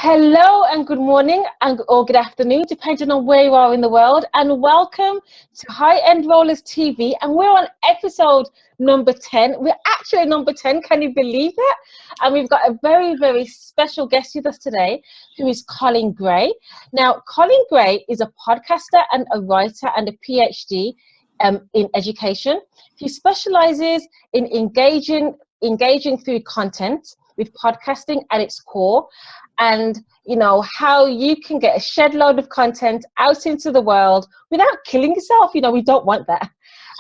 Hello and good morning or good afternoon, depending on where you are in the world. And welcome to High End Rollers TV. And we're on episode number 10. We're actually number 10. Can you believe that? And we've got a very, very special guest with us today, who is Colin Gray. Now, Colin Gray is a podcaster and a writer and a PhD in education. He specializes in engaging through content, with podcasting at its core, and how you can get a shed load of content out into the world without killing yourself. We don't want that.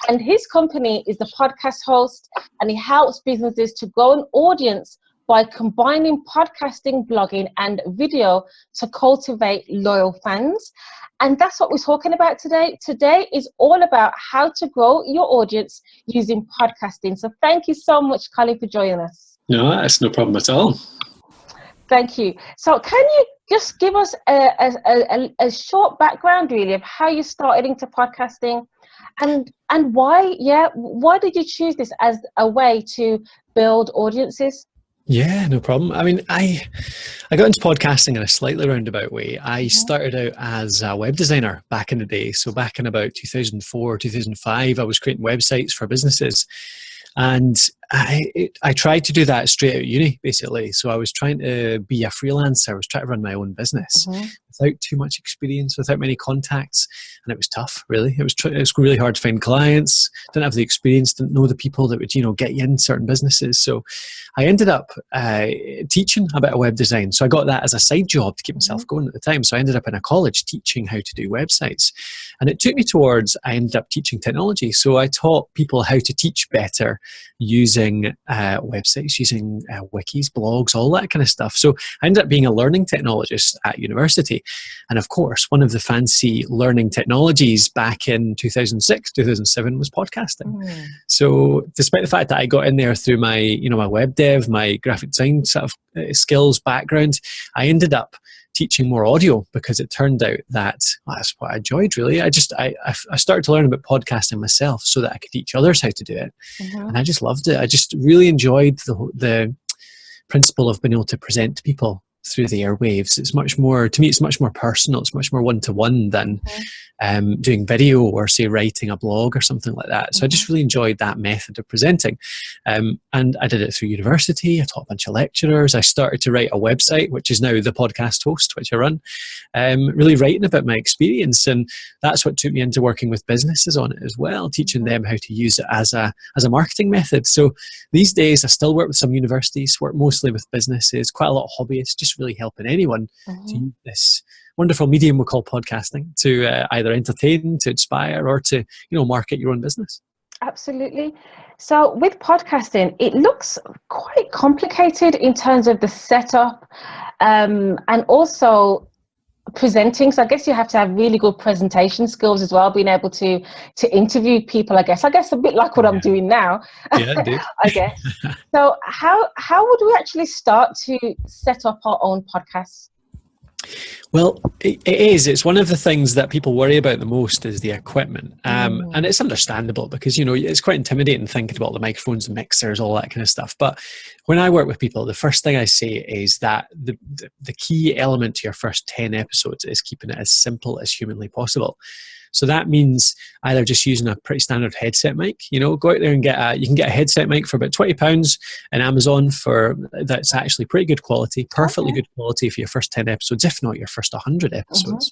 And his company is the Podcast Host, and he helps businesses to grow an audience by combining podcasting, blogging, and video to cultivate loyal fans. And that's what we're talking about today. Today is all about how to grow your audience using podcasting. So thank you so much, Colin, for joining us. No, that's no problem at all. Thank you. So can you just give us a short background, really, of how you started into podcasting and why did you choose this as a way to build audiences? Yeah, no problem. I mean, I got into podcasting in a slightly roundabout way. I started out as a web designer back in the day. So back in about 2004, 2005, I was creating websites for businesses. And I tried to do that straight out of uni, basically. So I was trying to be a freelancer. I was trying to run my own business without too much experience, without many contacts. And it was tough, really. It was really hard to find clients. Didn't have the experience, didn't know the people that would, get you in certain businesses. So I ended up teaching a bit of web design. So I got that as a side job to keep myself going at the time. So I ended up in a college teaching how to do websites. And it took me towards, I ended up teaching technology. So I taught people how to teach better using websites, using wikis, blogs, all that kind of stuff. So I ended up being a learning technologist at university. And of course, one of the fancy learning technologies back in 2006, 2007 was podcasting. So despite the fact that I got in there through my, my web dev, my graphic design sort of skills background, I ended up teaching more audio because it turned out that that's what I enjoyed, really. I started to learn about podcasting myself so that I could teach others how to do it. And I just loved it. I just really enjoyed the principle of being able to present to people through the airwaves. It's much more, to me, it's much more personal. It's much more one-to-one than doing video or, say, writing a blog or something like that. So I just really enjoyed that method of presenting. And I did it through university. I taught a bunch of lecturers. I started to write a website, which is now the Podcast Host, which I run, really writing about my experience. And that's what took me into working with businesses on it as well, teaching them how to use it as a marketing method. So these days, I still work with some universities, work mostly with businesses, quite a lot of hobbyists, just really helping anyone to use this wonderful medium we call podcasting to either entertain, to inspire, or to market your own business. Absolutely. So with podcasting, it looks quite complicated in terms of the setup and also presenting. So I guess you have to have really good presentation skills as well, being able to interview people, I guess a bit like what I'm doing now. Yeah, indeed. I guess. So how would we actually start to set up our own podcasts? Well, it is. It's one of the things that people worry about the most is the equipment. And it's understandable because, it's quite intimidating thinking about the microphones and mixers, all that kind of stuff. But when I work with people, the first thing I say is that the key element to your first 10 episodes is keeping it as simple as humanly possible. So that means either just using a pretty standard headset mic, go out there and you can get a headset mic for about £20 in Amazon that's actually pretty good quality, perfectly good quality for your first 10 episodes, if not your first 100 episodes.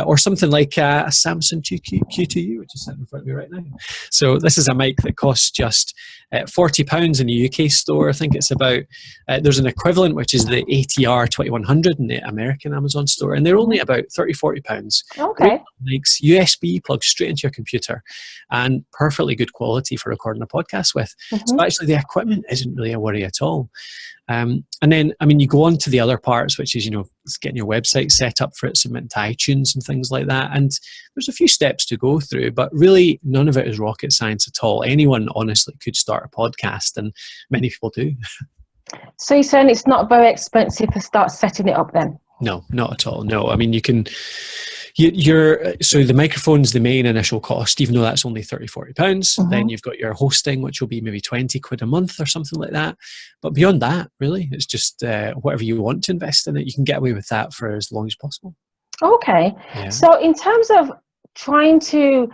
Or something like a Samsung Q2U, which is sitting in front of me right now. So this is a mic that costs just £40 in the UK store. I think it's about, there's an equivalent, which is the ATR 2100 in the American Amazon store, and they're only about £30-40. Okay. Mics, USB plugs straight into your computer, and perfectly good quality for recording a podcast with. So actually the equipment isn't really a worry at all. And then, you go on to the other parts, which is, getting your website set up for it, submitting to iTunes and things like that. And there's a few steps to go through, but really none of it is rocket science at all. Anyone honestly could start a podcast, and many people do. So you're saying it's not very expensive to start setting it up then? No, not at all. No, you So the microphone's the main initial cost, even though that's only £30-40. Then you've got your hosting, which will be maybe £20 a month or something like that. But beyond that, really, it's just whatever you want to invest in it. You can get away with that for as long as possible. Okay. Yeah. So in terms of trying to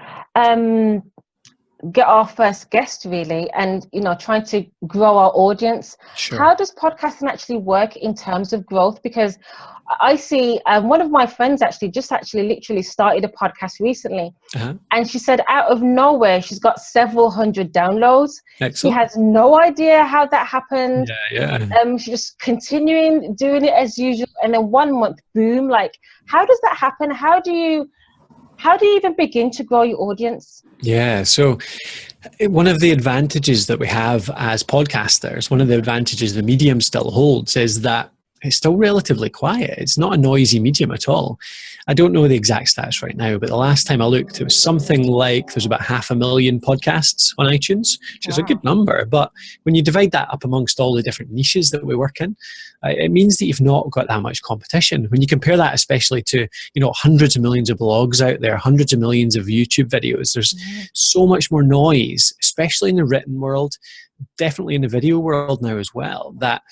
get our first guest, really, and trying to grow our audience, Sure. how does podcasting actually work in terms of growth? Because I see one of my friends literally started a podcast recently, and she said out of nowhere she's got several hundred downloads. Excellent. She has no idea how that happened. Yeah. She's just continuing doing it as usual, and then 1 month, boom. Like, how does that happen? How do you even begin to grow your audience? Yeah, so one of the advantages that we have as podcasters, one of the advantages the medium still holds, is that it's still relatively quiet. It's not a noisy medium at all. I don't know the exact stats right now, but the last time I looked, it was something like there's about 500,000 podcasts on iTunes, which is a good number. But when you divide that up amongst all the different niches that we work in, it means that you've not got that much competition. When you compare that especially to, hundreds of millions of blogs out there, hundreds of millions of YouTube videos, there's so much more noise, especially in the written world, definitely in the video world now as well, that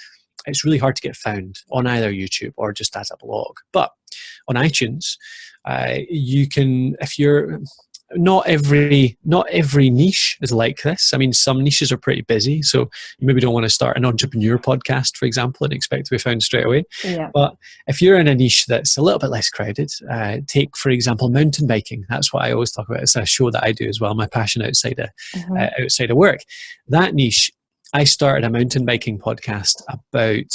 it's really hard to get found on either YouTube or just as a blog. But on iTunes, you can, if you're, not every niche is like this. I mean, some niches are pretty busy, so you maybe don't want to start an entrepreneur podcast, for example, and expect to be found straight away. Yeah. But if you're in a niche that's a little bit less crowded, take, for example, mountain biking. That's what I always talk about. It's a show that I do as well, my passion outside of work. That niche, I started a mountain biking podcast about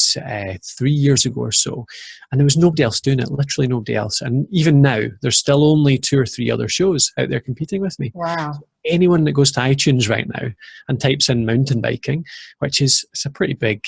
3 years ago or so, and there was nobody else doing it, literally nobody else. And even now, there's still only 2 or 3 other shows out there competing with me. Wow. So anyone that goes to iTunes right now and types in mountain biking, which is it's a pretty big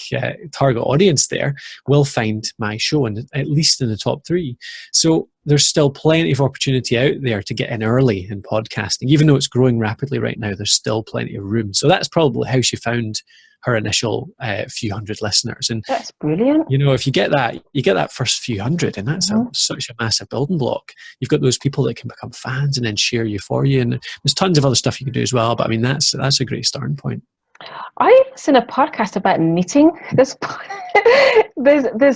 target audience there, will find my show, at least in the top 3. So there's still plenty of opportunity out there to get in early in podcasting. Even though it's growing rapidly right now, there's still plenty of room. So that's probably how she found her initial few hundred listeners. And that's brilliant. If you get that first few hundred, and that's such a massive building block. You've got those people that can become fans and then share you for you. And there's tons of other stuff you can do as well. But I mean, that's a great starting point. I listened to a podcast about knitting. There's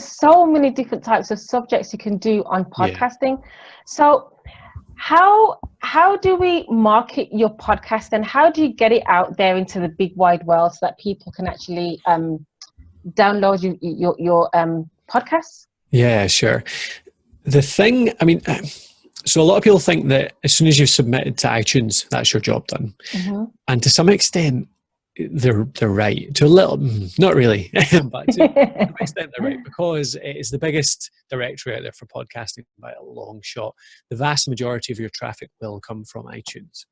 so many different types of subjects you can do on podcasting. Yeah. So how do we market your podcast, and how do you get it out there into the big wide world so that people can actually download your podcasts? Yeah, sure. The thing, I mean, so a lot of people think that as soon as you've submitted to iTunes, that's your job done. And to some extent, they're right. To a little, not really, but to some extent they're right, because it is the biggest directory out there for podcasting by a long shot. The vast majority of your traffic will come from iTunes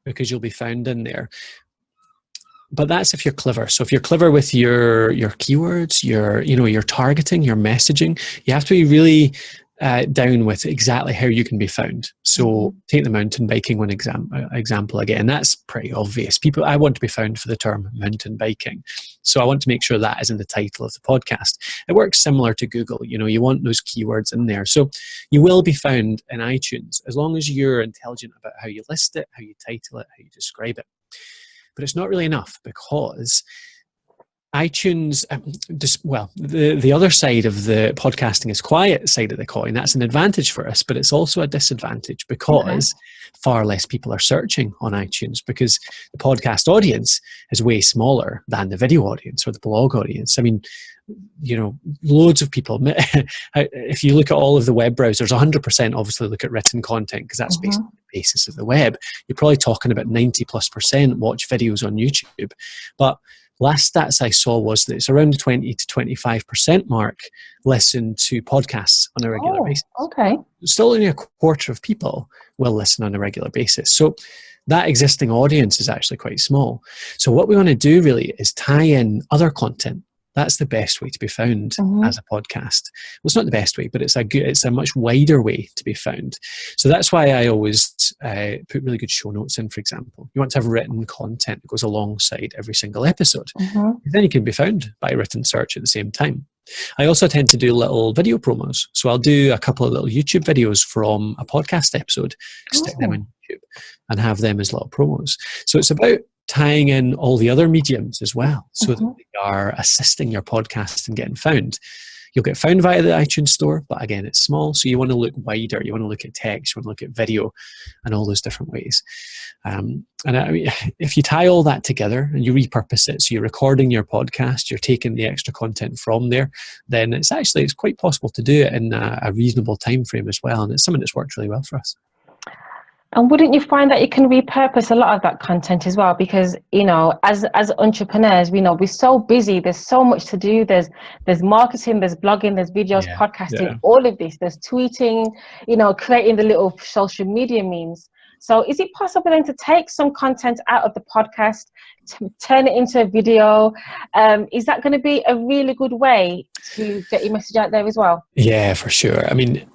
because you'll be found in there. But that's if you're clever. So if you're clever with your keywords, your targeting, your messaging, you have to be really down with exactly how you can be found. So take the mountain biking one example again. That's pretty obvious. I want to be found for the term mountain biking. So I want to make sure that is in the title of the podcast. It works similar to Google. You want those keywords in there. So you will be found in iTunes as long as you're intelligent about how you list it, how you title it, how you describe it. But it's not really enough, because iTunes, the other side of the podcasting is quiet side of the coin. That's an advantage for us, but it's also a disadvantage because far less people are searching on iTunes, because the podcast audience is way smaller than the video audience or the blog audience. I mean, loads of people, if you look at all of the web browsers, 100% obviously look at written content, because that's basically the basis of the web. You're probably talking about 90+% watch videos on YouTube. But last stats I saw was that it's around the 20 to 25% mark listen to podcasts on a regular basis. Okay. Still only a quarter of people will listen on a regular basis. So that existing audience is actually quite small. So what we want to do really is tie in other content. That's the best way to be found as a podcast. Well, it's not the best way, but it's a much wider way to be found. So that's why I always put really good show notes in, for example. You want to have written content that goes alongside every single episode. Then you can be found by written search at the same time. I also tend to do little video promos. So I'll do a couple of little YouTube videos from a podcast episode, stick them on YouTube and have them as little promos. So it's about tying in all the other mediums as well, so that they are assisting your podcast and getting found. You'll get found via the iTunes store, but again, it's small, so you want to look wider. You want to look at text, you want to look at video, and all those different ways. And I mean, if you tie all that together and you repurpose it, so you're recording your podcast, you're taking the extra content from there, then it's quite possible to do it in a reasonable time frame as well, and it's something that's worked really well for us. And wouldn't you find that you can repurpose a lot of that content as well? Because, you know, as entrepreneurs, we know we're so busy. There's so much to do. There's marketing, there's blogging, there's videos, podcasting, all of this. There's tweeting, you know, creating the little social media memes. So is it possible then to take some content out of the podcast, to turn it into a video? Is that going to be a really good way to get your message out there as well? Yeah, for sure. I mean,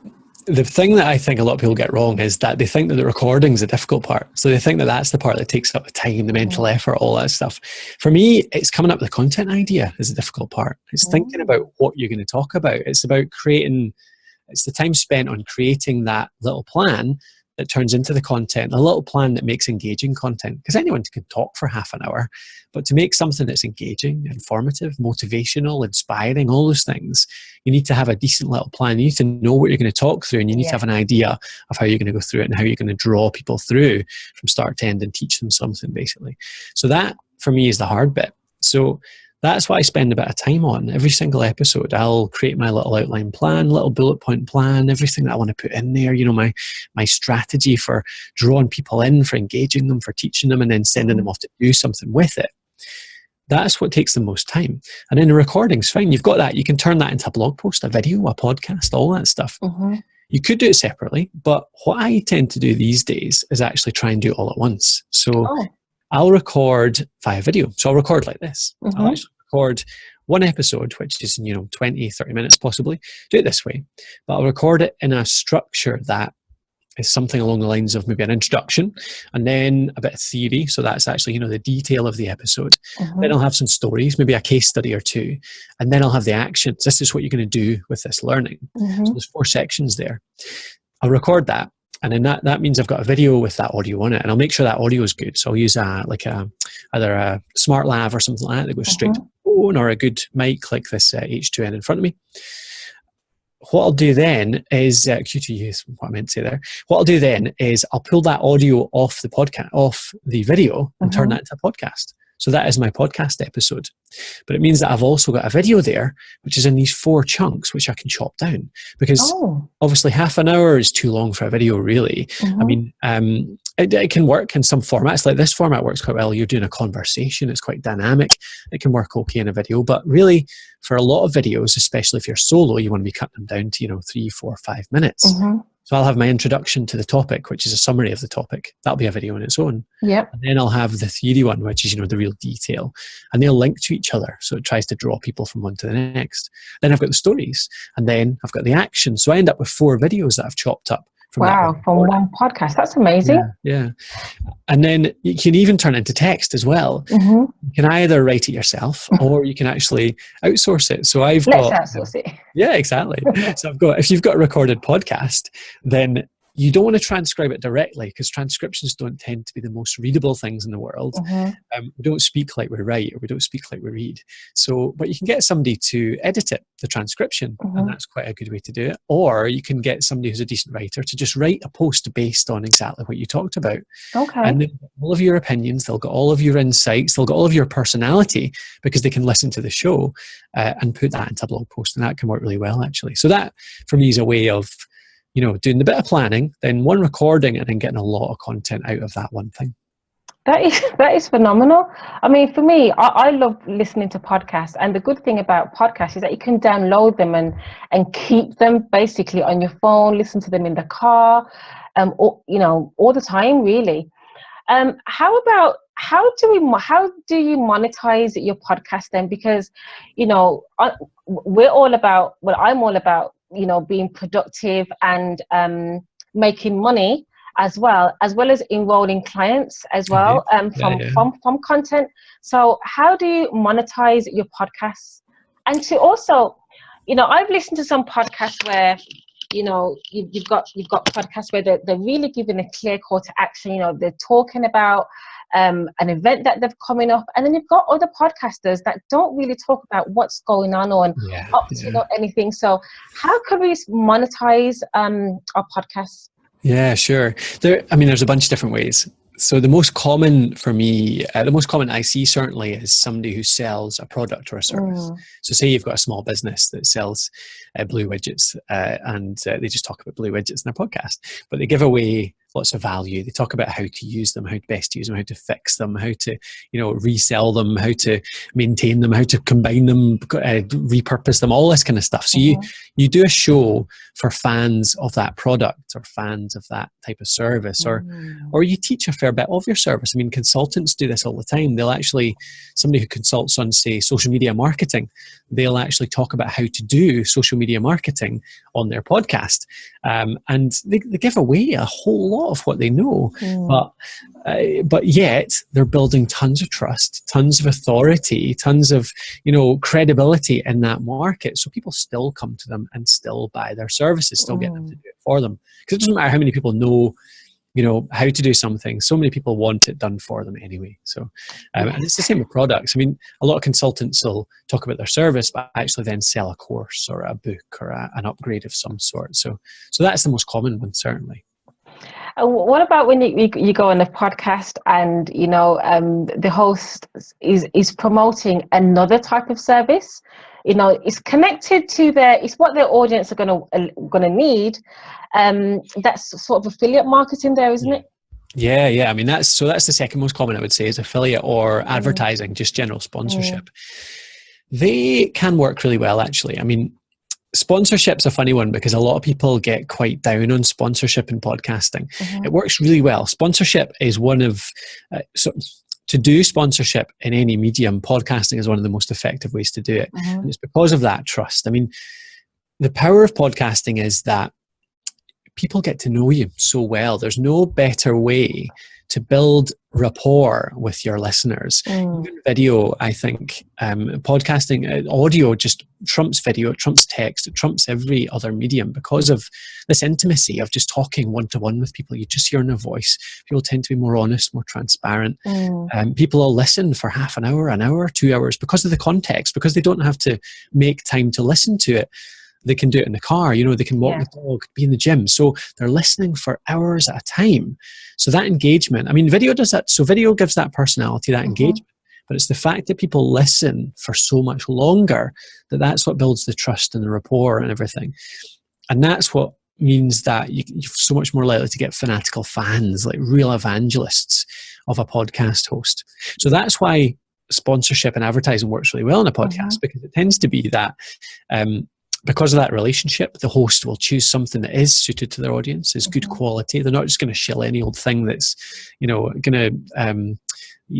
the thing that I think a lot of people get wrong is that they think that the recording is the difficult part. So they think that that's the part that takes up the time, the mental effort, all that stuff. For me, it's coming up with the content idea is the difficult part. It's thinking about what you're going to talk about. It's about it's the time spent on creating that little plan that turns into the content, a little plan that makes engaging content. Because anyone can talk for half an hour, but to make something that's engaging, informative, motivational, inspiring, all those things, you need to have a decent little plan. You need to know what you're going to talk through, and you need to have an idea of how you're going to go through it and how you're going to draw people through from start to end and teach them something, basically. So that, for me, is the hard bit. So that's what I spend a bit of time on. Every single episode, I'll create my little outline plan, little bullet point plan, everything that I want to put in there, you know, my strategy for drawing people in, for engaging them, for teaching them, and then sending them off to do something with it. That's what takes the most time. And then the recording's fine. You've got that. You can turn that into a blog post, a video, a podcast, all that stuff. You could do it separately, but what I tend to do these days is actually try and do it all at once. So I'll record via video. So I'll record like this. I'll actually record one episode, which is, 20, 30 minutes possibly. Do it this way. But I'll record it in a structure that is something along the lines of maybe an introduction and then a bit of theory. So that's actually, the detail of the episode. Then I'll have some stories, maybe a case study or two. And then I'll have the actions. This is what you're going to do with this learning. So there's 4 sections there. I'll record that. And then that means I've got a video with that audio on it, and I'll make sure that audio is good. So I'll use either a smart lav or something like that goes straight to the phone, or a good mic like this H2N in front of me. What I'll do then is Q2U is what I meant to say there. What I'll do then is I'll pull that audio off the podcast, off the video, and turn that into a podcast. So that is my podcast episode. But it means that I've also got a video there, which is in these 4 chunks, which I can chop down. Because obviously half an hour is too long for a video, really. I mean, it can work in some formats. Like this format works quite well. You're doing a conversation. It's quite dynamic. It can work okay in a video. But really, for a lot of videos, especially if you're solo, you want to be cutting them down to, 3, 4, 5 minutes. So I'll have my introduction to the topic, which is a summary of the topic. That'll be a video on its own. And then I'll have the theory one, which is, the real detail. And they'll link to each other. So it tries to draw people from one to the next. Then I've got the stories. And then I've got the action. So I end up with 4 videos that I've chopped up. From one podcast. That's amazing. Yeah. And then you can even turn it into text as well. You can either write it yourself or you can actually outsource it. So Let's outsource it. Yeah, exactly. So if you've got a recorded podcast, then you don't want to transcribe it directly, because transcriptions don't tend to be the most readable things in the world. We don't speak like we write, or we don't speak like we read. So, but you can get somebody to edit it, the transcription, and that's quite a good way to do it. Or you can get somebody who's a decent writer to just write a post based on exactly what you talked about. And they've got all of your opinions, they'll get all of your insights, they'll get all of your personality, because they can listen to the show and put that into a blog post, and that can work really well, actually. So that, for me, is a way of doing the bit of planning, then one recording, and then getting a lot of content out of that one thing. That is phenomenal. I mean, for me, I love listening to podcasts, and the good thing about podcasts is that you can download them and keep them basically on your phone, listen to them in the car, all the time, really. How do you monetize your podcast then? Because I'm all about being productive and making money as well as enrolling clients as well from content. So how do you monetize your podcasts? And to also, I've listened to some podcasts where, you've got podcasts where they're really giving a clear call to action. They're talking about an event that they've coming up, and then you've got other podcasters that don't really talk about what's going on or anything. So how can we monetize our podcasts? Yeah, sure. There's a bunch of different ways. So the most common for me, the most common I see certainly is somebody who sells a product or a service. So say you've got a small business that sells blue widgets and they just talk about blue widgets in their podcast, but they give away lots of value. They talk about how to use them, how to best use them, how to fix them, how to, resell them, how to maintain them, how to combine them, repurpose them, all this kind of stuff. So you do a show for fans of that product or fans of that type of service, or you teach a fair bit of your service. I mean, consultants do this all the time. Somebody who consults on, say, social media marketing, they'll actually talk about how to do social media marketing on their podcast. And they give away a whole lot of what they know, but yet they're building tons of trust, tons of authority, tons of credibility in that market. So people still come to them and still buy their services, still get them to do it for them. Because it doesn't matter how many people know how to do something. So many people want it done for them anyway. So, and it's the same with products. I mean, a lot of consultants will talk about their service, but actually then sell a course or a book or an upgrade of some sort. So that's the most common one, certainly. What about when you go on a podcast and the host is promoting another type of service? It's connected to it's what their audience are gonna need. That's sort of affiliate marketing there, isn't it? Yeah. I mean, that's the second most common, I would say, is affiliate or advertising, just general sponsorship. They can work really well, actually. I mean, sponsorship's a funny one because a lot of people get quite down on sponsorship in podcasting. It works really well. Sponsorship is one of to do sponsorship in any medium, podcasting is one of the most effective ways to do it. And it's because of that trust. I mean, the power of podcasting is that people get to know you so well. There's no better way to build rapport with your listeners. Even video, I think, podcasting, audio just trumps video, it trumps text, it trumps every other medium because of this intimacy of just talking one-to-one with people. You just hear in a voice. People tend to be more honest, more transparent. People will listen for half an hour, 2 hours because of the context, because they don't have to make time to listen to it. They can do it in the car, they can walk the dog, be in the gym. So they're listening for hours at a time. So that engagement, I mean, video does that. So video gives that personality, that engagement. But it's the fact that people listen for so much longer that's what builds the trust and the rapport and everything. And that's what means that you're so much more likely to get fanatical fans, like real evangelists of a podcast host. So that's why sponsorship and advertising works really well in a podcast, because it tends to be that because of that relationship, the host will choose something that is suited to their audience, is good quality. They're not just going to shill any old thing that's, going to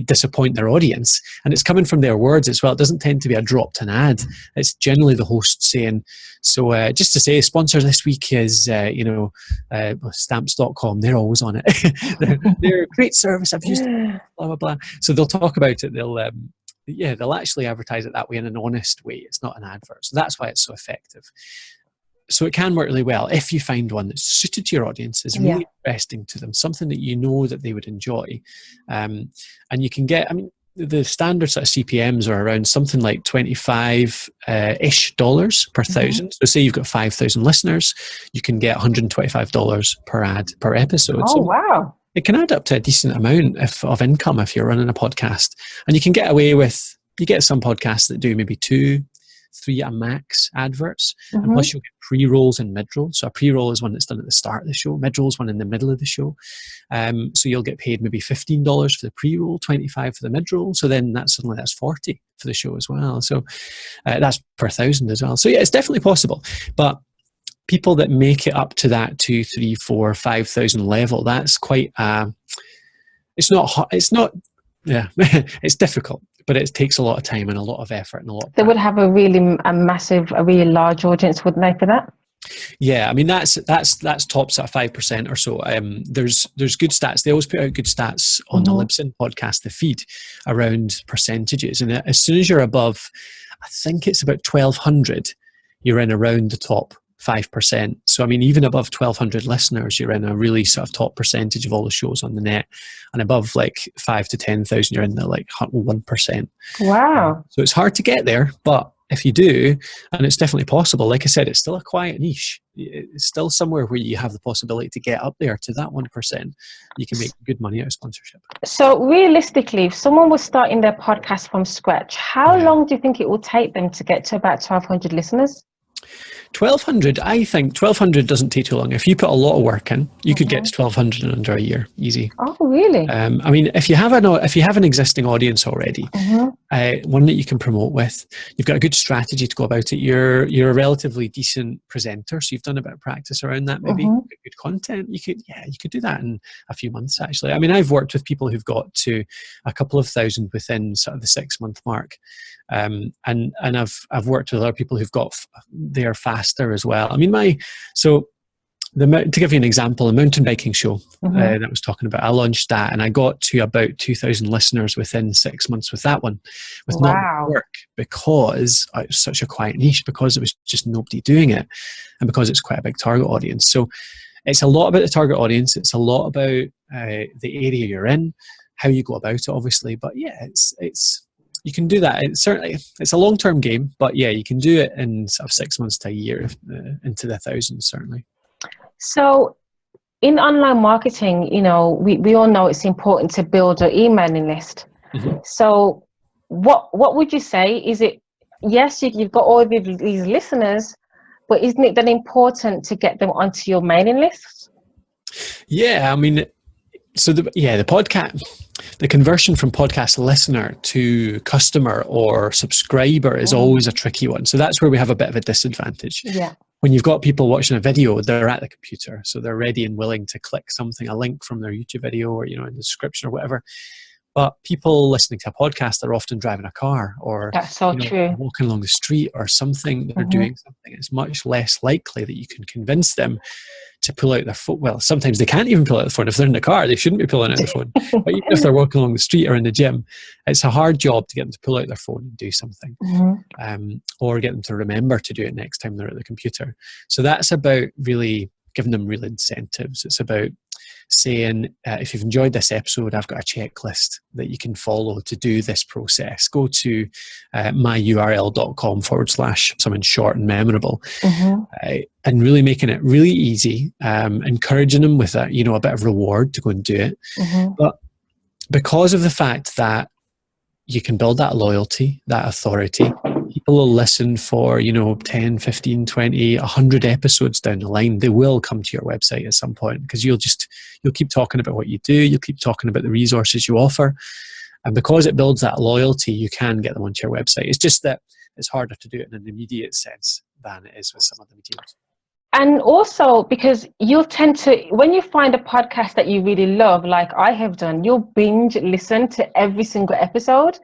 disappoint their audience. And it's coming from their words as well. It doesn't tend to be a dropped an ad. It's generally the host saying, so just to say, sponsor this week is, stamps.com. They're always on it. They're a great service. I've used it, blah, blah, blah. So they'll talk about it. They'll actually advertise it that way in an honest way. It's not an advert. So that's why it's so effective. So it can work really well if you find one that's suited to your audience, is really interesting to them, something that that they would enjoy. And you can get, the standard sort of CPMs are around something like 25-ish dollars per thousand. So say you've got 5,000 listeners, you can get $125 per ad per episode. Oh, wow. It can add up to a decent amount of income if you're running a podcast. And you can get away with, you get some podcasts that do maybe 2-3 a max adverts. And plus you'll get pre-rolls and mid-rolls. So a pre-roll is one that's done at the start of the show. Mid-roll is one in the middle of the show. So you'll get paid maybe $15 for the pre-roll, $25 for the mid-roll. So then that's $40 for the show as well. So that's per thousand as well. So yeah, it's definitely possible. But people that make it up to that 2, 3, 4, 5,000 level, that's quite it's difficult, but it takes a lot of time and a lot of effort and a lot of they would have a really large audience, wouldn't they, for that? Yeah, I mean that's tops at 5% or so. There's good stats. They always put out good stats on the Libsyn podcast, the feed, around percentages, and as soon as you're above, I think it's about 1,200, you're in around the top 5%. So, I mean, even above 1,200 listeners, you're in a really sort of top percentage of all the shows on the net. And above like 5 to 10,000, you're in the like 1%. Wow. So it's hard to get there, but if you do, and it's definitely possible, like I said, it's still a quiet niche. It's still somewhere where you have the possibility to get up there to that 1%. You can make good money out of sponsorship. So realistically, if someone was starting their podcast from scratch, how long do you think it will take them to get to about 1,200 listeners? 1,200, I think 1,200 doesn't take too long. If you put a lot of work in, you could get to 1,200 in under a year, easy. Oh, really? I mean, if you have an existing audience already, one that you can promote with, you've got a good strategy to go about it. You're a relatively decent presenter, so you've done a bit of practice around that. Maybe good content. You could do that in a few months. Actually, I mean, I've worked with people who've got to a couple of thousand within sort of the 6-month mark. And I've worked with other people who've got there faster as well. I mean, to give you an example, a mountain biking show that I was talking about, I launched that and I got to about 2,000 listeners within 6 months with that one, with not much work, because it was such a quiet niche, because it was just nobody doing it, and because it's quite a big target audience. So it's a lot about the target audience. It's a lot about the area you're in, how you go about it, obviously. But yeah, it's you can do that. It's a long-term game, but yeah, you can do it in sort of 6 months to a year, into the thousands, certainly. So in online marketing, we all know it's important to build an emailing list. So what would you say? Is it, yes, you've got all these listeners, but isn't it then important to get them onto your mailing list? Yeah, I mean, so the podcast, the conversion from podcast listener to customer or subscriber is always a tricky one. So that's where we have a bit of a disadvantage. Yeah. When you've got people watching a video, they're at the computer, so they're ready and willing to click something, a link from their YouTube video or, in the description or whatever. But people listening to a podcast are often driving a car, or that's so true, walking along the street or something. They're doing something. It's much less likely that you can convince them to pull out their phone. Well, sometimes they can't even pull out the phone. If they're in the car, they shouldn't be pulling out the phone. But even if they're walking along the street or in the gym, it's a hard job to get them to pull out their phone and do something, or get them to remember to do it next time they're at the computer. So that's about really giving them real incentives. It's about saying, if you've enjoyed this episode, I've got a checklist that you can follow to do this process. Go to myurl.com/something short and memorable, and really making it really easy, encouraging them with a bit of reward to go and do it. But because of the fact that you can build that loyalty, that authority, people will listen for 10, 15, 20, 100 episodes down the line. They will come to your website at some point, because you'll keep talking about what you do, you'll keep talking about the resources you offer, and because it builds that loyalty, you can get them onto your website. It's just that it's harder to do it in an immediate sense than it is with some other mediums. And also because you'll tend to, when you find a podcast that you really love, like I have done, you'll binge listen to every single episode.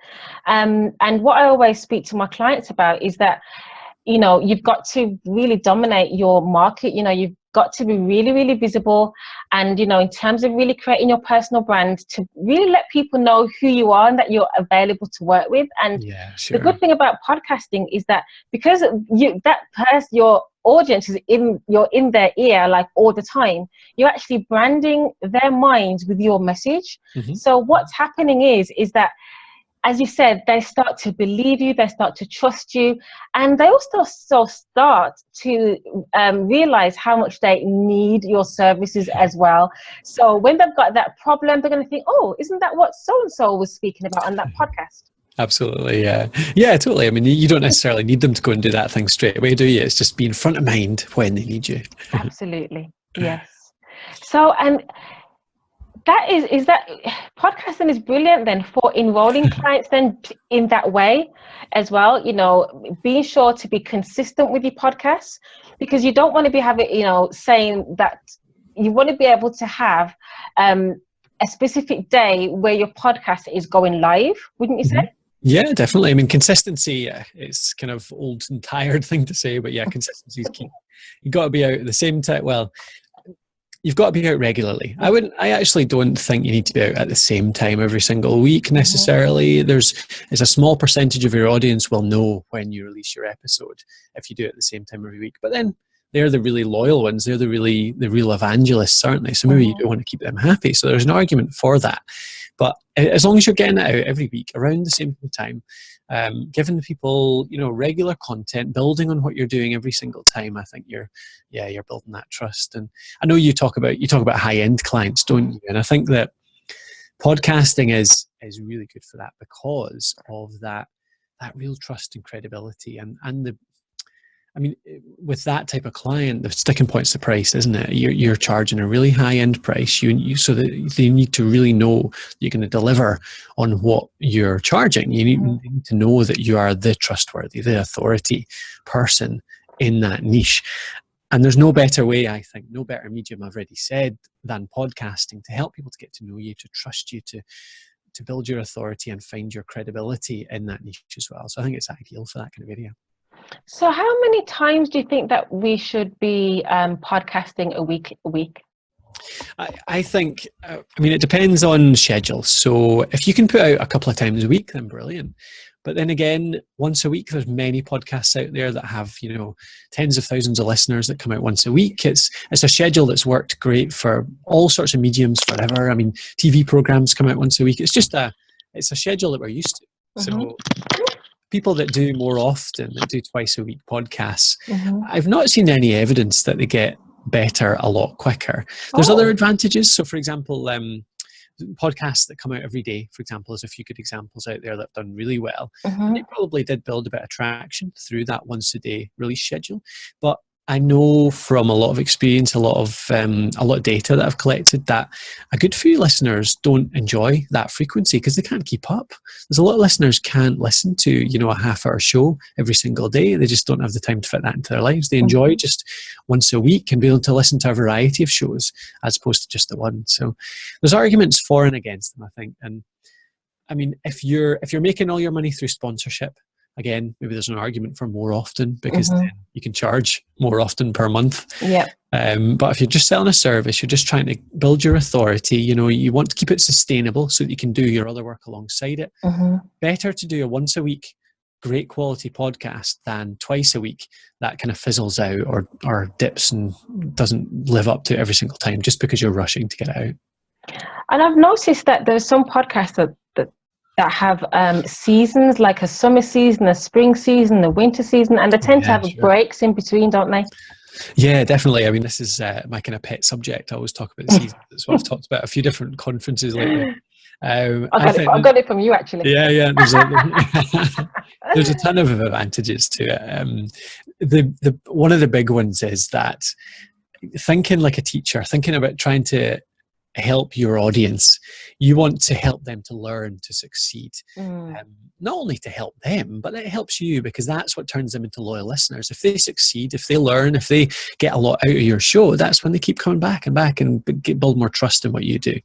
And what I always speak to my clients about is that, you've got to really dominate your market. You've got to be really, really visible. And, in terms of really creating your personal brand, to really let people know who you are and that you're available to work with. And the good thing about podcasting is that because your audience is in their ear, like all the time, you're actually branding their minds with your message. So what's happening is that, as you said, they start to believe you, they start to trust you, and they also start to realize how much they need your services as well. So when they've got that problem, they're going to think, oh, isn't that what so-and-so was speaking about on that podcast? Absolutely, yeah. Yeah, totally. I mean, you don't necessarily need them to go and do that thing straight away, do you? It's just being front of mind when they need you. Absolutely, yes. So, and that is that podcasting is brilliant then for enrolling clients then in that way as well. Being sure to be consistent with your podcasts, because you don't want to be having, saying that you want to be able to have a specific day where your podcast is going live, wouldn't you say? Yeah, definitely. I mean, consistency is kind of old and tired thing to say, but yeah, consistency is key. You've got to be out at the same time. Well, you've got to be out regularly. I actually don't think you need to be out at the same time every single week necessarily. It's a small percentage of your audience will know when you release your episode if you do it at the same time every week. But then they're the really loyal ones. They're the real evangelists, aren't they? So maybe you don't want to keep them happy. So there's an argument for that. But as long as you're getting it out every week around the same time, giving the people, regular content, building on what you're doing every single time, I think you're building that trust. And I know you talk about high-end clients, don't you? And I think that podcasting is really good for that because of that real trust and credibility and the. I mean, with that type of client, the sticking point's the price, isn't it? You're charging a really high-end price, so that they need to really know you're going to deliver on what you're charging. You need to know that you are the trustworthy, the authority person in that niche. And there's no better way, I think, no better medium, I've already said, than podcasting to help people to get to know you, to trust you, to build your authority and find your credibility in that niche as well. So I think it's ideal for that kind of area. So how many times do you think that we should be podcasting a week? I think, it depends on schedule. So if you can put out a couple of times a week, then brilliant. But then again, once a week, there's many podcasts out there that have, tens of thousands of listeners that come out once a week. It's a schedule that's worked great for all sorts of mediums forever. I mean, TV programs come out once a week. It's a schedule that we're used to. So people that do more often, that do twice a week podcasts, I've not seen any evidence that they get better a lot quicker. There's other advantages. So for example, podcasts that come out every day, for example, there's a few good examples out there that have done really well. They probably did build a bit of traction through that once a day release schedule. But I know from a lot of experience, a lot of data that I've collected, that a good few listeners don't enjoy that frequency because they can't keep up. There's a lot of listeners can't listen to, a half-hour show every single day. They just don't have the time to fit that into their lives. They enjoy just once a week and be able to listen to a variety of shows as opposed to just the one. So there's arguments for and against them, I think. And I mean, if you're making all your money through sponsorship, again, maybe there's an argument for more often because then you can charge more often per month. Yeah. But if you're just selling a service, you're just trying to build your authority, you want to keep it sustainable so that you can do your other work alongside it. Better to do a once a week, great quality podcast than twice a week that kind of fizzles out or dips and doesn't live up to every single time just because you're rushing to get it out. And I've noticed that there's some podcasts that have seasons, like a summer season, a spring season, a winter season, and they tend to have breaks in between, don't they? Yeah, definitely. I mean, this is my kind of pet subject. I always talk about the seasons. That's what I've talked about at a few different conferences lately. I got it from you, actually. Yeah. There's a ton of advantages to it. One of the big ones is that thinking like a teacher, thinking about trying to help your audience, you want to help them to learn to succeed. Not only to help them, but it helps you because that's what turns them into loyal listeners. If they succeed, if they learn, if they get a lot out of your show, that's when they keep coming back and build more trust in what you do.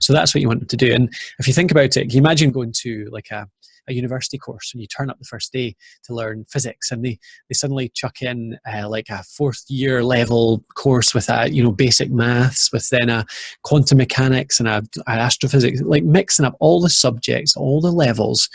So that's what you want them to do. And if you think about it, can you imagine going to like a university course and you turn up the first day to learn physics and they suddenly chuck in like a fourth year level course with basic maths with then a quantum mechanics and a astrophysics, like mixing up all the subjects, all the levels.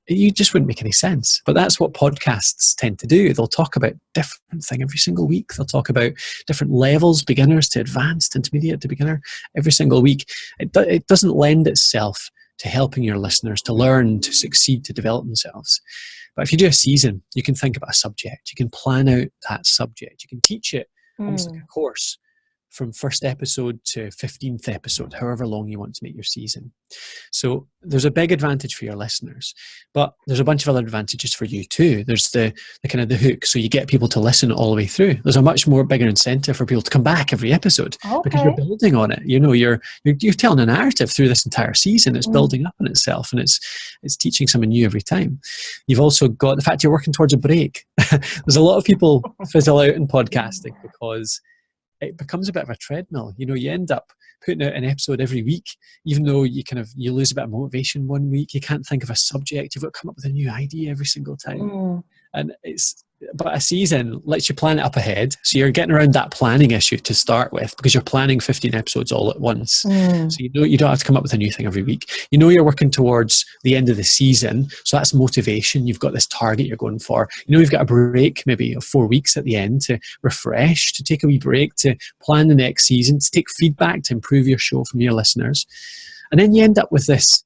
You just wouldn't make any sense. But that's what podcasts tend to do. They'll talk about different thing every single week. They'll talk about different levels, beginners to advanced, intermediate to beginner, every single week. It doesn't lend itself to helping your listeners to learn, to succeed, to develop themselves. But if you do a season, you can think about a subject. You can plan out that subject. You can teach it almost like a course from first episode to 15th episode, however long you want to make your season. So there's a big advantage for your listeners, but there's a bunch of other advantages for you too. There's the kind of the hook. So you get people to listen all the way through. There's a much more bigger incentive for people to come back every episode because you're building on it. You're telling a narrative through this entire season. It's building up on itself and it's teaching something new every time. You've also got the fact you're working towards a break. There's a lot of people fizzle out in podcasting because it becomes a bit of a treadmill. You end up putting out an episode every week, even though you lose a bit of motivation one week. You can't think of a subject. You've got to come up with a new idea every single time. But a season lets you plan it up ahead. So you're getting around that planning issue to start with, because you're planning 15 episodes all at once. So you know you don't have to come up with a new thing every week. You know you're working towards the end of the season. So that's motivation. You've got this target you're going for. You know you've got a break maybe of 4 weeks at the end to refresh, to take a wee break, to plan the next season, to take feedback, to improve your show from your listeners. And then you end up with this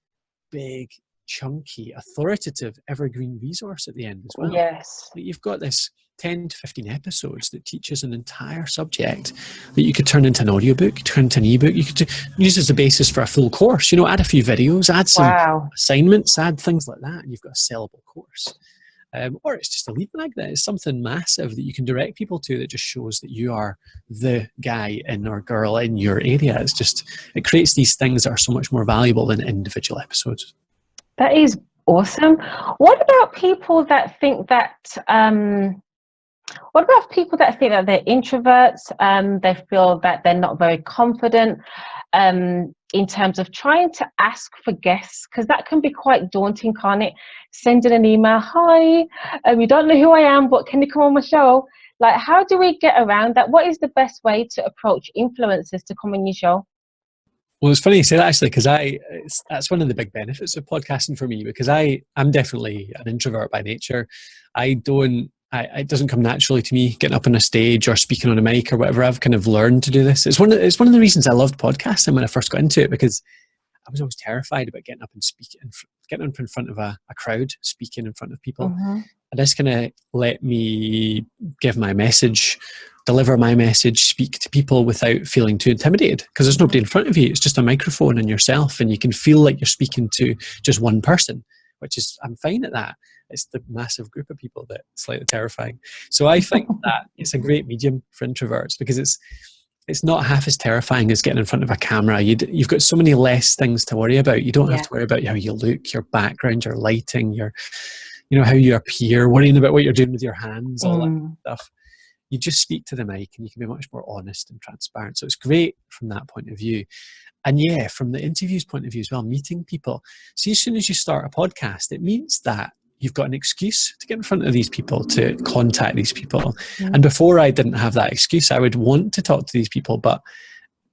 big, chunky, authoritative, evergreen resource at the end as well. Yes. You've got this 10 to 15 episodes that teaches an entire subject that you could turn into an audiobook, turn into an ebook. You could use as a basis for a full course. You know, add a few videos, add some assignments, add things like that, and you've got a sellable course. Or it's just a lead magnet. It's something massive that you can direct people to that just shows that you are the guy or girl in your area. It creates these things that are so much more valuable than individual episodes. That is awesome. What about people that think that they're introverts? They feel that they're not very confident in terms of trying to ask for guests, because that can be quite daunting, can't it? Sending an email, hi, you don't know who I am, but can you come on my show? Like, how do we get around that? What is the best way to approach influencers to come on your show? Well, it's funny you say that, actually, because that's one of the big benefits of podcasting for me, because I'm definitely an introvert by nature. It doesn't come naturally to me getting up on a stage or speaking on a mic or whatever. I've kind of learned to do this. It's one of the reasons I loved podcasting when I first got into it, because I was always terrified about getting up and speaking, getting up in front of a crowd, speaking in front of people. And this kind of let me give my message, deliver my message, speak to people without feeling too intimidated, because there's nobody in front of you. It's just a microphone and yourself, and you can feel like you're speaking to just one person, I'm fine at that. It's the massive group of people that's slightly terrifying. So I think that it's a great medium for introverts, because it's not half as terrifying as getting in front of a camera. You've got so many less things to worry about. You don't have to worry about how you look, your background, your lighting, how you appear, worrying about what you're doing with your hands, all that stuff. You just speak to the mic and you can be much more honest and transparent. So it's great from that point of view. And yeah, from the interviews point of view as well, meeting people. See, as soon as you start a podcast, it means that you've got an excuse to get in front of these people, to contact these people. And before, I didn't have that excuse. I would want to talk to these people, but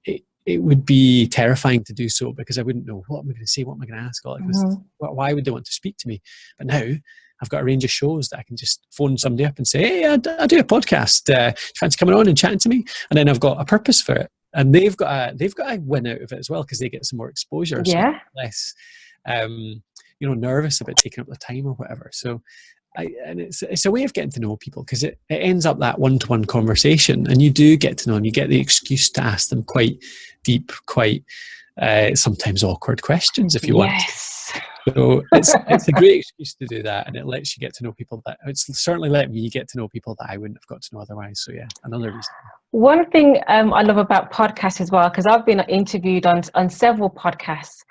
it would be terrifying to do so, because I wouldn't know, what am I going to say, what am I going to ask, all that kind of stuff. Why would they want to speak to me? But now I've got a range of shows that I can just phone somebody up and say, hey, I do a podcast. Do you fancy coming on and chatting to me? And then I've got a purpose for it. And they've got a win out of it as well, because they get some more exposure. So less nervous about taking up the time or whatever. So it's a way of getting to know people, because it ends up that one-to-one conversation, and you do get to know them. You get the excuse to ask them quite deep, quite sometimes awkward questions if you want. So it's a great excuse to do that, and it lets you get to know people that it's certainly let me get to know people that I wouldn't have got to know otherwise. So yeah, another reason. One thing I love about podcasts as well, because I've been interviewed on several podcasts,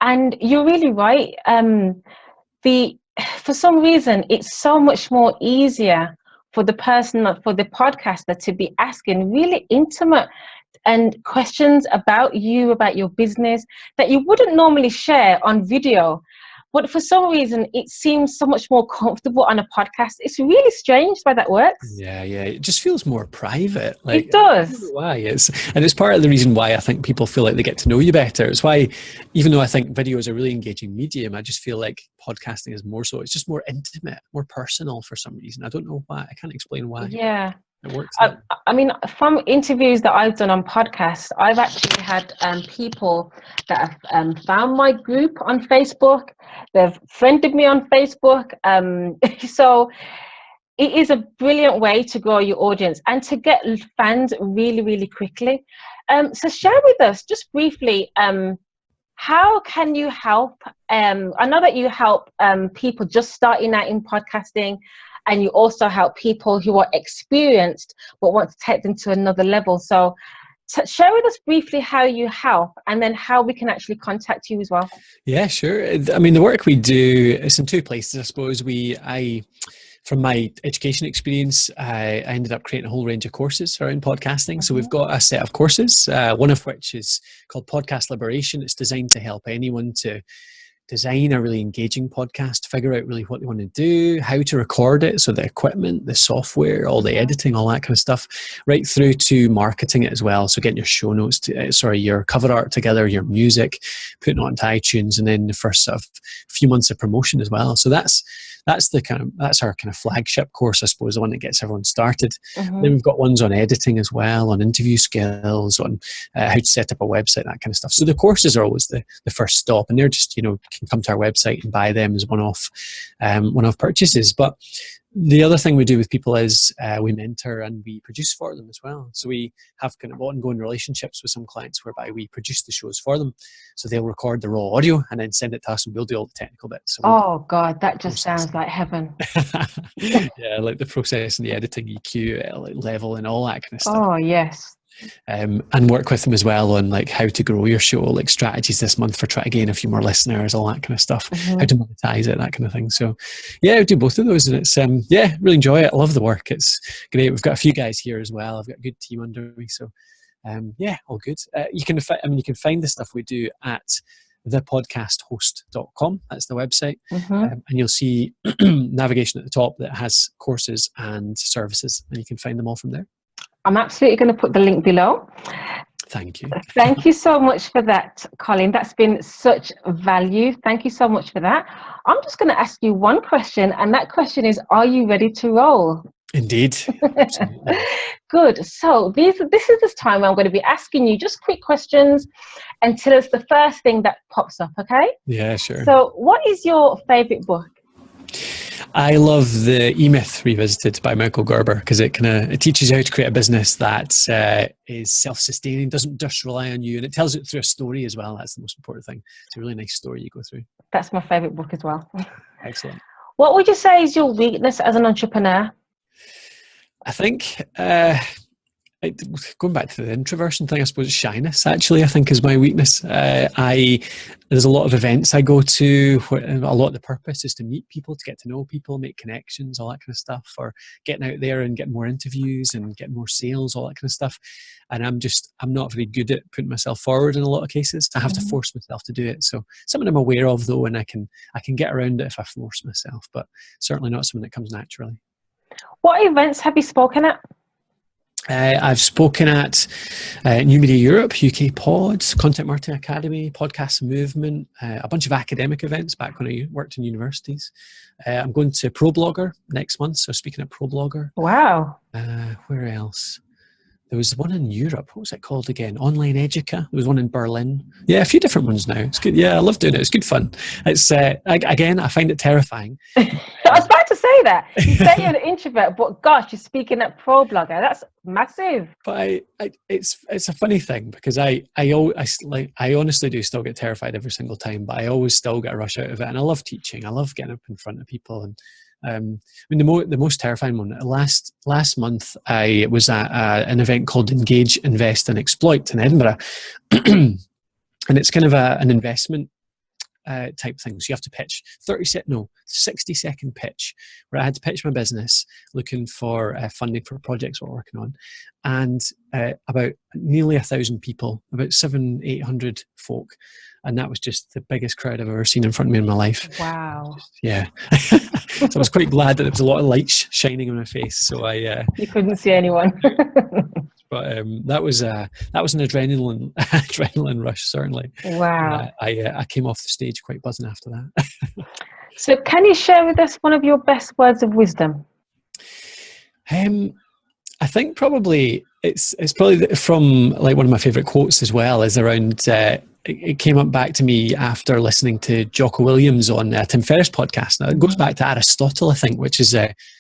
and you're really right. For some reason, it's so much more easier for the podcaster to be asking really intimate and questions about you, about your business, that you wouldn't normally share on video. But for some reason, it seems so much more comfortable on a podcast. It's really strange why that works. Yeah. It just feels more private. It does. I don't know why. It's part of the reason why I think people feel like they get to know you better. It's why, even though I think video is a really engaging medium, I just feel like podcasting is more so. It's just more intimate, more personal for some reason. I don't know why. I can't explain why. Yeah. It works. I mean, from interviews that I've done on podcasts, I've actually had people that have found my group on Facebook. They've friended me on Facebook. So it is a brilliant way to grow your audience and to get fans really, really quickly. So share with us just briefly, how can you help? I know that you help people just starting out in podcasting, and you also help people who are experienced but want to take them to another level. So share with us briefly how you help, and then how we can actually contact you as well. Yeah, sure. I mean, the work we do is in two places, I suppose. From my education experience, I ended up creating a whole range of courses around podcasting. So we've got a set of courses, one of which is called Podcast Liberation. It's designed to help anyone to design a really engaging podcast, figure out really what they want to do, how to record it, so the equipment, the software, all the editing, all that kind of stuff, right through to marketing it as well. So getting your show notes, your cover art together, your music, putting it onto iTunes, and then the first sort of few months of promotion as well. So that's our kind of flagship course, I suppose, the one that gets everyone started. Then we've got ones on editing as well, on interview skills, on how to set up a website, that kind of stuff. So the courses are always the first stop, and they're just, can come to our website and buy them as one-off purchases. But the other thing we do with people is we mentor and we produce for them as well. So we have kind of ongoing relationships with some clients whereby we produce the shows for them. So they'll record the raw audio and then send it to us, and we'll do all the technical bits. So oh God, that just sounds like heaven. Yeah, like the process and the editing, EQ, level, and all that kind of stuff. Oh yes. And work with them as well on like how to grow your show, like strategies this month for trying to gain a few more listeners, all that kind of stuff, how to monetize it, that kind of thing. So yeah, I do both of those, and it's really enjoy it. I love the work. It's great. We've got a few guys here as well. I've got a good team under me, so all good. You can find the stuff we do at thepodcasthost.com. That's the website. And you'll see navigation at the top that has courses and services, and you can find them all from there. I'm absolutely going to put the link below. Thank you. Thank you so much for that, Colin. That's been such value. Thank you so much for that. I'm just going to ask you one question, and that question is, are you ready to roll? Indeed. Good. So this is this time where I'm going to be asking you just quick questions until it's the first thing that pops up, okay? Yeah, sure. So what is your favourite book? I love the E-Myth Revisited by Michael Gerber, because it teaches you how to create a business that is self-sustaining, doesn't just rely on you, and it tells it through a story as well. That's the most important thing. It's a really nice story you go through. That's my favourite book as well. Excellent. What would you say is your weakness as an entrepreneur? I think going back to the introversion thing, I suppose shyness actually, I think, is my weakness. There's a lot of events I go to where a lot of the purpose is to meet people, to get to know people, make connections, all that kind of stuff, or getting out there and getting more interviews and getting more sales, all that kind of stuff. And I'm not very good at putting myself forward in a lot of cases. I have to force myself to do it. So something I'm aware of though, and I can get around it if I force myself, but certainly not something that comes naturally. What events have you spoken at? I've spoken at New Media Europe, UK Pods, Content Marketing Academy, Podcast Movement, a bunch of academic events back when I worked in universities. I'm going to ProBlogger next month, so speaking at ProBlogger. Wow. Where else? There was one in Europe. What was it called again? Online Educa. There was one in Berlin. Yeah, a few different ones now. It's good. Yeah, I love doing it. It's good fun. It's again, I find it terrifying. I was about to say that. You say you're an introvert, but gosh, you're speaking at ProBlogger. That's massive. But it's a funny thing, because I honestly do still get terrified every single time, but I always still get a rush out of it. And I love teaching. I love getting up in front of people. And the most terrifying one, last month I was at an event called Engage, Invest and Exploit in Edinburgh. And it's kind of an investment type thing. So you have to pitch 60-second pitch, where I had to pitch my business looking for funding for projects we're working on. And about nearly 1,000 people, about 700-800 folk. And that was just the biggest crowd I've ever seen in front of me in my life. Wow. Yeah. So I was quite glad that there was a lot of lights shining on my face. So you couldn't see anyone. But that was an adrenaline rush, certainly. Wow. I came off the stage quite buzzing after that. So can you share with us one of your best words of wisdom? I think probably it's probably from like one of my favorite quotes as well, is around it came up back to me after listening to Jocko Williams on Tim Ferriss' podcast. Now, it goes back to Aristotle, I think, which is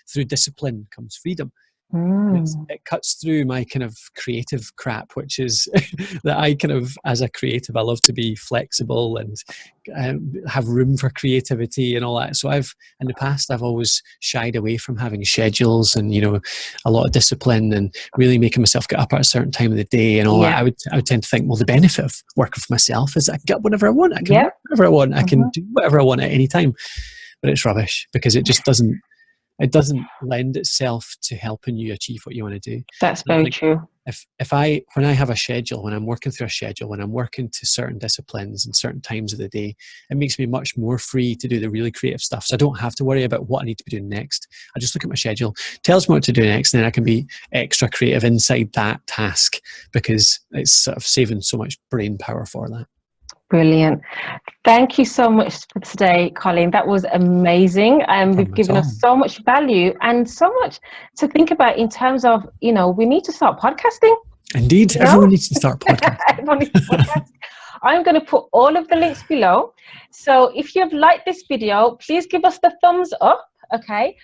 through discipline comes freedom. It cuts through my kind of creative crap, which is that I kind of, as a creative, I love to be flexible and have room for creativity and all that. So in the past, I've always shied away from having schedules and, a lot of discipline and really making myself get up at a certain time of the day and all that. I would tend to think, well, the benefit of working for myself is I can get up whenever I want. I can work whenever I want. I can do whatever I want at any time. But it's rubbish, because it just doesn't. it doesn't lend itself to helping you achieve what you want to do. That's And I very think true. when I have a schedule, when I'm working through a schedule, when I'm working to certain disciplines and certain times of the day, it makes me much more free to do the really creative stuff. So I don't have to worry about what I need to be doing next. I just look at my schedule, tells me what to do next, and then I can be extra creative inside that task because it's sort of saving so much brain power for that. Brilliant. Thank you so much for today, Colin. That was amazing. And we've given us so much value and so much to think about in terms of, we need to start podcasting. Indeed, everyone needs to start podcasting. Everyone needs to podcast. I'm going to put all of the links below. So if you've liked this video, please give us the thumbs up, okay?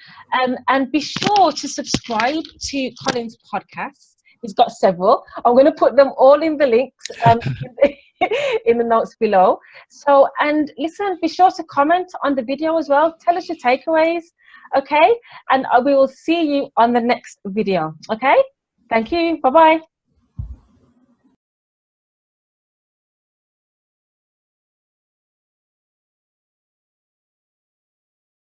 And be sure to subscribe to Colin's podcast. He's got several. I'm going to put them all in the links in the notes below. So, and listen, be sure to comment on the video as well. Tell us your takeaways, okay? And we will see you on the next video, okay? Thank you. Bye-bye.